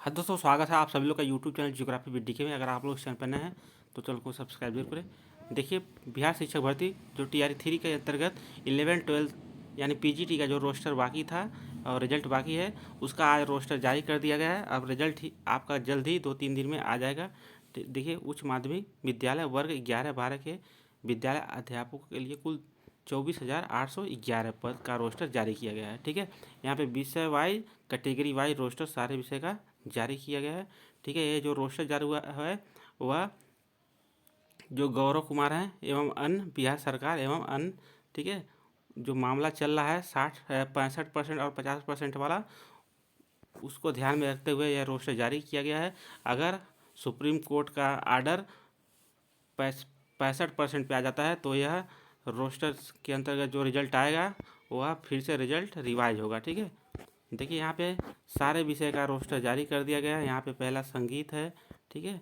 हाँ दोस्तों, स्वागत है आप सभी लोग का YouTube channel geography with DK में। अगर आप लोग इस चैनल पर नए हैं तो चैनल को सब्सक्राइब जरूर करें। देखिए, बिहार शिक्षक भर्ती जो TR3 के अंतर्गत 11-12 यानी PGT का जो रोस्टर बाकी था और रिजल्ट बाकी है, उसका आज रोस्टर जारी कर दिया गया है। अब रिजल्ट ही आपका जल्द ही 2-3 दिन में आ जाएगा। देखिए, उच्च माध्यमिक विद्यालय वर्ग 11-12 के विद्यालय अध्यापकों के लिए कुल 24,811 पद का रोस्टर जारी किया गया है। ठीक है, यहाँ पे विषय वाइज, कैटेगरी वाइज रोस्टर सारे विषय का जारी किया गया है। ठीक है, ये जो रोस्टर जारी हुआ है वह जो गौरव कुमार हैं एवं अन्य बिहार सरकार एवं अन्य, ठीक है, जो मामला चल रहा है 65% और 50% वाला, उसको ध्यान में रखते हुए यह रोस्टर जारी किया गया है। अगर सुप्रीम कोर्ट का आर्डर 65% पे आ जाता है तो यह रोस्टर के अंतर्गत जो रिजल्ट आएगा वह फिर से रिजल्ट रिवाइज होगा। ठीक है, देखिए यहाँ पे सारे विषय का रोस्टर जारी कर दिया गया है। यहाँ पे पहला संगीत है। ठीक है,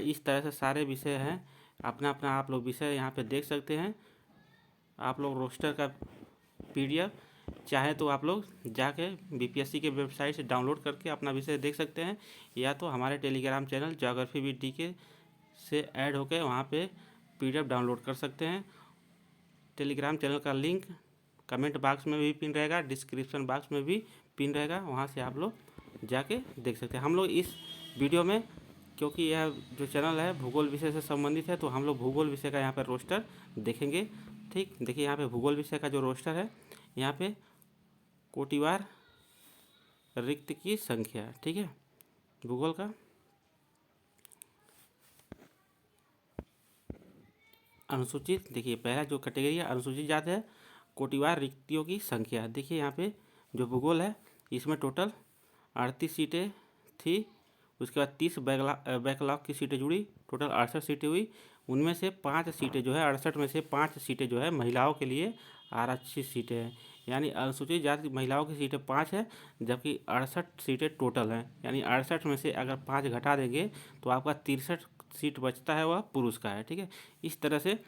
इस तरह से सारे विषय हैं, अपना अपना आप लोग विषय यहाँ पे देख सकते हैं। आप लोग रोस्टर का PDF चाहे तो आप लोग जाके BPSC के वेबसाइट से डाउनलोड करके अपना विषय देख सकते हैं, या तो हमारे Telegram channel geography with DK से ऐड होकर वहाँ पे PDF डाउनलोड कर सकते हैं। टेलीग्राम चैनल का लिंक कमेंट बॉक्स में भी पिन रहेगा, डिस्क्रिप्शन बॉक्स में भी पिन रहेगा, वहाँ से आप लोग जाके देख सकते हैं। हम लोग इस वीडियो में, क्योंकि यह जो चैनल है भूगोल विषय से संबंधित है, तो हम लोग भूगोल विषय का यहाँ पर रोस्टर देखेंगे। ठीक, देखिए यहाँ पे भूगोल विषय का जो रोस्टर है, यहाँ पे कोटिवार रिक्त की संख्या, ठीक है, भूगोल का अनुसूचित, देखिए पहला जो कैटेगरी है अनुसूचित जाति है, कोटिवार रिक्तियों की संख्या। देखिए यहाँ पे जो भूगोल है इसमें टोटल 38 सीटें थी। उसके बाद 30 बैकलॉग की सीटें जुड़ी, टोटल 68 सीटें हुई। उनमें से 5 सीटें जो है, 68 में से 5 सीटें जो है महिलाओं के लिए आरक्षित सीटें हैं। यानी अनुसूचित जाति महिलाओं की सीटें 5 है, जबकि 68 सीटें टोटल हैं। यानी 68 में से अगर 5 घटा देंगे तो आपका 63 सीट बचता है, वह पुरुष का है। ठीक है, इस तरह से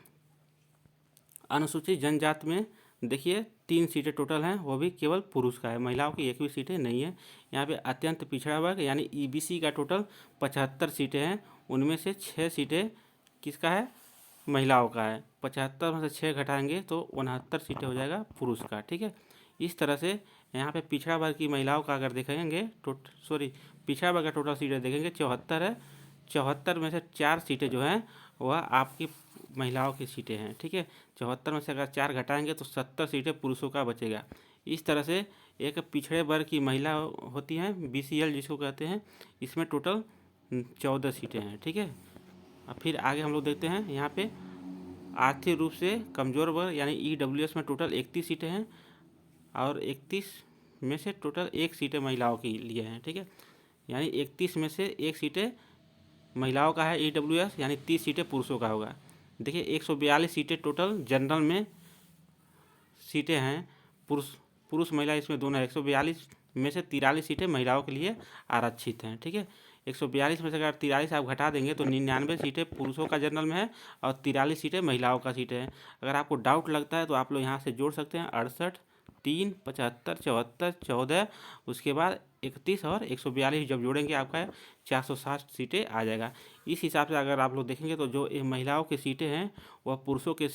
अनुसूचित जनजाति में देखिए 3 सीटें टोटल हैं, वो भी केवल पुरुष का है, महिलाओं की एक भी सीटें नहीं है। यहाँ पे अत्यंत पिछड़ा वर्ग यानी EBC का टोटल 75 सीटें हैं, उनमें से 6 सीटें किसका है, महिलाओं का है। 75 में से 6 घटाएंगे तो 69 सीटें हो जाएगा पुरुष का। ठीक है, इस तरह से यहाँ पे पिछड़ा वर्ग की महिलाओं का अगर देखेंगे पिछड़ा वर्ग का टोटल सीटें देखेंगे 74 है। 74 में से 4 सीटें जो हैं वह आपकी महिलाओं की सीटें हैं। ठीक है, 74 में से अगर 4 घटाएंगे तो 70 सीटें पुरुषों का बचेगा। इस तरह से एक पिछड़े वर्ग की महिला होती हैं, BCL जिसको कहते हैं, इसमें टोटल 14 सीटें हैं। ठीक है, अब फिर आगे हम लोग देखते हैं। यहाँ पे आर्थिक रूप से कमज़ोर वर्ग यानी EWS में टोटल 31 सीटें हैं, और 31 में से टोटल 1 सीटें महिलाओं के लिए हैं। ठीक है, यानी 31 में से 1 सीटें महिलाओं का है EWS, यानी 30 सीटें पुरुषों का होगा। देखिए 142 सीटें टोटल जनरल में सीटें हैं, पुरुष पुरुष महिला इसमें दोनों है। 142 में से 43 सीटें महिलाओं के लिए आरक्षित हैं। ठीक है, 142 में से अगर 43 आप घटा देंगे तो 99 सीटें पुरुषों का जनरल में है और 43 सीटें महिलाओं का सीटें हैं। अगर आपको डाउट लगता है तो आप लोग यहाँ से जोड़ सकते हैं, 68, 3, 75, 74, 14, उसके बाद 31 और 142 जब जोड़ेंगे आपका 460 सीटें आ जाएगा। इस हिसाब से अगर आप लोग देखेंगे तो जो महिलाओं की सीटें हैं वह पुरुषों के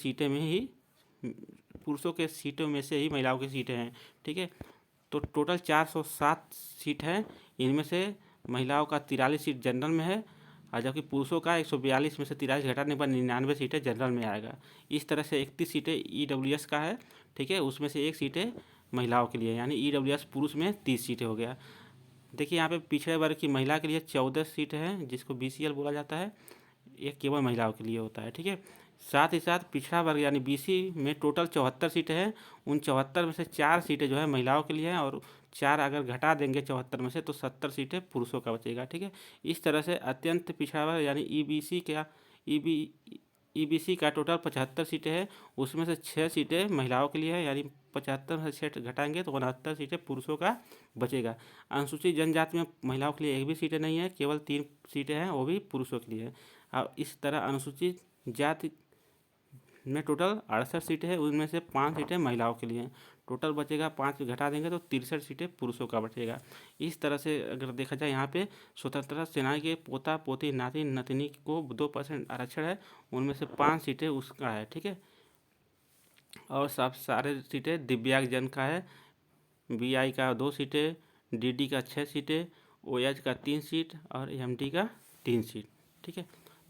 सीटों में से ही महिलाओं की सीटें हैं। ठीक है, तो टोटल 407 सीट हैं, इनमें से महिलाओं का 43 सीट जनरल में है, और जबकि पुरुषों का 142 में से 43 घटाने पर 99 सीटें जनरल में आएगा। इस तरह से 31 सीटें EWS का है। ठीक है, उसमें से 1 सीटें महिलाओं के लिए, यानी EWS पुरुष में 30 सीटें हो गया। देखिए यहाँ पे पिछड़े वर्ग की महिला के लिए 14 सीटें हैं, जिसको BCL बोला जाता है, ये केवल महिलाओं के लिए होता है। ठीक है, साथ ही साथ पिछड़ा वर्ग यानी BC में टोटल 74 सीटें हैं, उन 74 में से 4 सीटें जो है महिलाओं के लिए हैं, और 4 अगर घटा देंगे 74 में से तो 70 सीटें पुरुषों का बचेगा। ठीक है, इस तरह से अत्यंत पिछड़ा वर्ग यानी EBC का टोटल 75 सीटें हैं, उसमें से 6 सीटें महिलाओं के लिए है, यानी 75 में से 6 घटाएंगे तो 69 सीटें पुरुषों का बचेगा। अनुसूचित जनजाति में महिलाओं के लिए एक भी सीटें नहीं है, केवल 3 सीटें हैं, वो भी पुरुषों के लिए है। अब इस तरह अनुसूचित जाति में टोटल 68 सीटें हैं, उनमें से 5 सीटें महिलाओं के लिए हैं। टोटल बचेगा 5 घटा देंगे तो 63 सीटें पुरुषों का बचेगा। इस तरह से अगर देखा जाए यहाँ पे स्वतंत्रता सेनानी के पोता पोती नाती नतनी को 2% आरक्षण है, उनमें से 5 सीटें उसका है, ठीक है। और सब सारे सीटें दिव्यांगजन का है। BI का 2 सीटें, DD का 6 सीटें, OH का 3 सीट और MD का 3 सीट, ठीक है।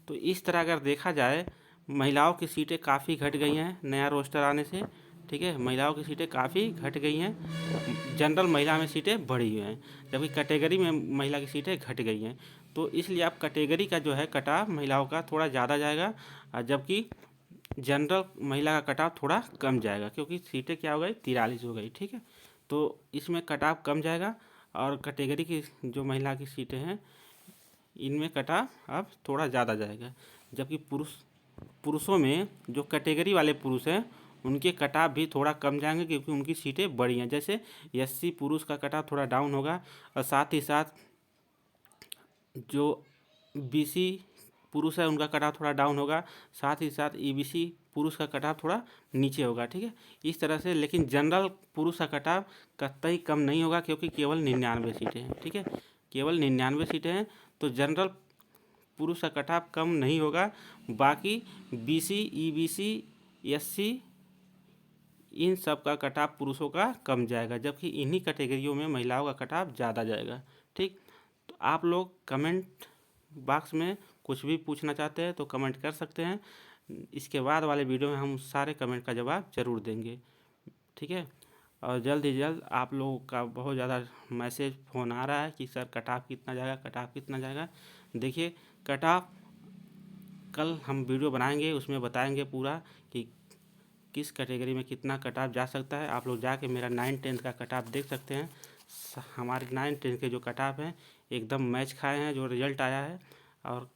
तो इस तरह अगर देखा जाए महिलाओं की सीटें काफ़ी घट गई हैं नया रोस्टर आने से, ठीक है। महिलाओं की सीटें काफ़ी घट गई हैं, जनरल महिला में सीटें बढ़ी हुई हैं, जबकि कैटेगरी में महिला की सीटें घट गई हैं। तो इसलिए आप कैटेगरी का जो है कटाव महिलाओं का थोड़ा ज़्यादा जाएगा, जबकि जनरल महिला का कटाव थोड़ा कम जाएगा, क्योंकि सीटें क्या हो गई 43 हो गई, ठीक है। तो इसमें कटाव कम जाएगा और कैटेगरी की जो महिला की सीटें हैं इनमें कटाव अब थोड़ा ज़्यादा जाएगा, जबकि पुरुषों में जो कैटेगरी वाले पुरुष हैं उनके कटाव भी थोड़ा कम जाएंगे, क्योंकि उनकी सीटें बड़ी हैं। जैसे SC पुरुष का कटाव थोड़ा डाउन होगा और साथ ही साथ जो BC पुरुष है उनका कटाव थोड़ा डाउन होगा, साथ ही साथ EBC पुरुष का कटाव थोड़ा नीचे होगा, ठीक है। इस तरह से, लेकिन जनरल पुरुष का कटाव कतई कम नहीं होगा, क्योंकि केवल 99 सीटें हैं, ठीक है, केवल 99 सीटें हैं। तो जनरल पुरुष का कटाव कम नहीं होगा, बाकी BC EBC SC इन सब का कटाव पुरुषों का कम जाएगा, जबकि इन्हीं कैटेगरियों में महिलाओं का कटाव ज़्यादा जाएगा, ठीक। तो आप लोग कमेंट बॉक्स में कुछ भी पूछना चाहते हैं तो कमेंट कर सकते हैं, इसके बाद वाले वीडियो में हम सारे कमेंट का जवाब ज़रूर देंगे, ठीक है। और जल्द ही जल्द आप लोगों का बहुत ज़्यादा मैसेज फ़ोन आ रहा है कि सर कटाव कितना जाएगा, कटाव कितना जाएगा। देखिए कटाव कल हम वीडियो बनाएंगे, उसमें बताएंगे पूरा कि किस कैटेगरी में कितना कटाव जा सकता है। आप लोग जाके मेरा 9-10 का कटाव देख सकते हैं। हमारे 9-10 के जो कटाव हैं एकदम मैच खाए हैं, जो रिजल्ट आया है। और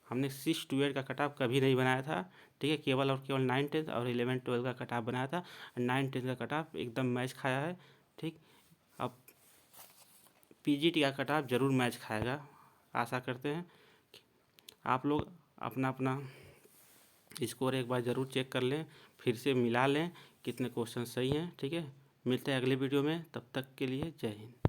हमने 6 to 8 का कटाव कभी नहीं बनाया था, ठीक है, केवल और केवल 9-10 और 11-12 का कटाव बनाया था। 9-10 का कटाव एकदम मैच खाया है, ठीक। अब PGT का कटाव ज़रूर मैच खाएगा, आशा करते हैं। आप लोग अपना अपना स्कोर एक बार ज़रूर चेक कर लें, फिर से मिला लें कितने क्वेश्चन सही हैं, ठीक है। मिलते हैं अगले वीडियो में, तब तक के लिए जय हिंद।